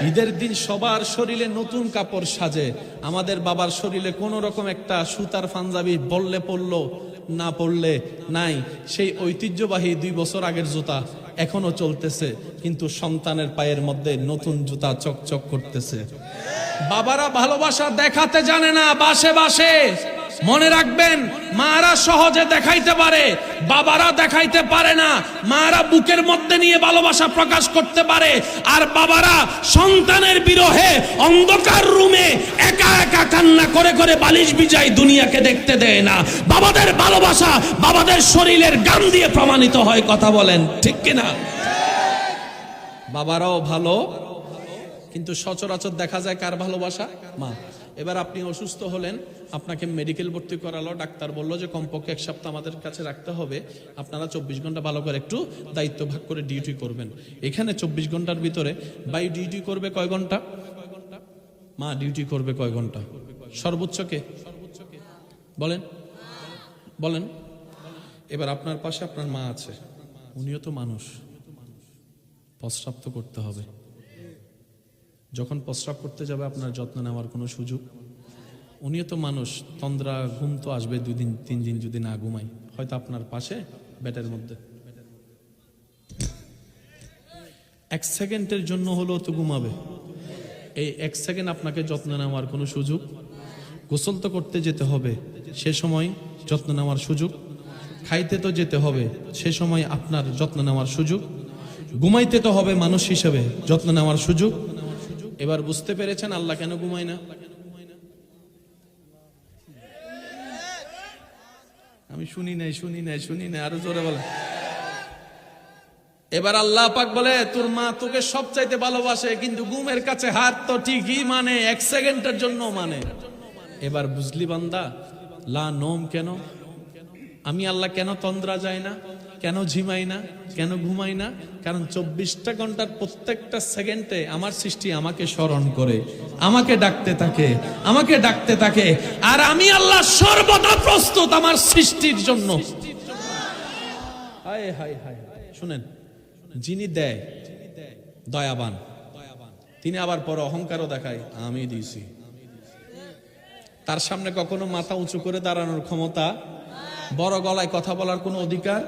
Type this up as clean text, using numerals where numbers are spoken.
ঈদের দিন সবার শরীরে নতুন কাপড় সাজে, আমাদের বাবার শরীরে কোন রকম একটা সুতার পাঞ্জাবি বললে পড়লো না পড়লে নাই। সেই ঐতিহ্যবাহী 2 বছর আগের জুতা এখনো চলতেছে, কিন্তু সন্তানের পায়ের মধ্যে নতুন জুতা চকচক করতেছে। বাবারা ভালোবাসা দেখাতে জানে না, বাসে বাসে। মনে রাখবেন, মারা সহজে দেখাইতে পারে, বাবারা দেখাইতে পারে না। মারা বুকের মধ্যে নিয়ে ভালোবাসা প্রকাশ করতে পারে, আর বাবারা সন্তানের বিরহে অন্ধকার রুমে একা একা কান্না করে করে বালিশ বিজাই দুনিয়াকে দেখতে দেয় না। বাবাদের ভালোবাসা বাবাদের শরীরের গান দিয়ে প্রমাণিত হয়। কথা বলেন ঠিক কিনা? বাবারাও ভালো, কিন্তু সচরাচর দেখা যায় কার ভালোবাসা? মা। এবার আপনি অসুস্থ হলেন, আপনাকে মেডিকেল ভর্তি করালো, ডাক্তার বললো যে কমপক্ষে 1 সপ্তাহ আমাদের কাছে রাখতে হবে, আপনারা 24 ঘন্টা ভালো করে একটু দায়িত্ব ভাগ করে ডিউটি করবেন। এখানে 24 ঘন্টার ভিতরে ভাই ডিউটি করবে কয় ঘন্টা? মা ডিউটি করবে কয় ঘন্টা? সর্বোচ্চ কে বলেন বলেন। এবার আপনার পাশে আপনার মা আছে, উনিও তো মানুষ, প্রস্রাব তো করতে হবে। যখন প্রস্রাব করতে যাবে আপনার যত্ন নেওয়ার কোনো সুযোগ? উনিও তো মানুষ, তন্দ্রা ঘুম তো আসবে 2 দিন 3 দিন যদি না ঘুমাই, হয়তো আপনার পাশে বেডের মধ্যে 1 সেকেন্ডের জন্য হলেও তো ঘুমাবে। এই 1 সেকেন্ড আপনাকে যত্ন নেওয়ার কোনো সুযোগ? গোসল তো করতে যেতে হবে, সে সময় যত্ন নেওয়ার সুযোগ? খাইতে তো যেতে হবে, সে সময় আপনার যত্ন নেওয়ার সুযোগ? ঘুমাইতে তো হবে মানুষ হিসেবে, যত্ন নেওয়ার সুযোগ? এবার বুঝতে পেরেছেন আল্লাহ কেন ঘুমায় না? আমি শুনি নাই, আরো জোরে বলে। এবার আল্লাহ পাক বলে, তোর মা তোকে সবচাইতে ভালোবাসে, কিন্তু ঘুমের কাছে হাত তো ঠিকই মানে 1 সেকেন্ডের জন্য মানে। এবার বুঝলি বান্দা, লা নোম কেন? আমি আল্লাহ কেন তন্দ্রা যায় না, কেন ঝিমাই না, কেন ঘুমাই না? কারণ 24টা ঘন্টার প্রত্যেকটা সেকেন্ডে আমার সৃষ্টি আমাকে স্মরণ করে, আমাকে ডাকতে থাকে, আর আমি আল্লাহ সর্বদা প্রস্তুত আমার সৃষ্টির জন্য। হায় হায় হায়। শুনেন, যিনি দেয় দয়াবান, তিনি আবার পরে অহংকারও দেখায়, আমি দিয়েছি। তার সামনে কখনো মাথা উঁচু করে দাঁড়ানোর ক্ষমতা, বড় গলায় কথা বলার কোনো অধিকার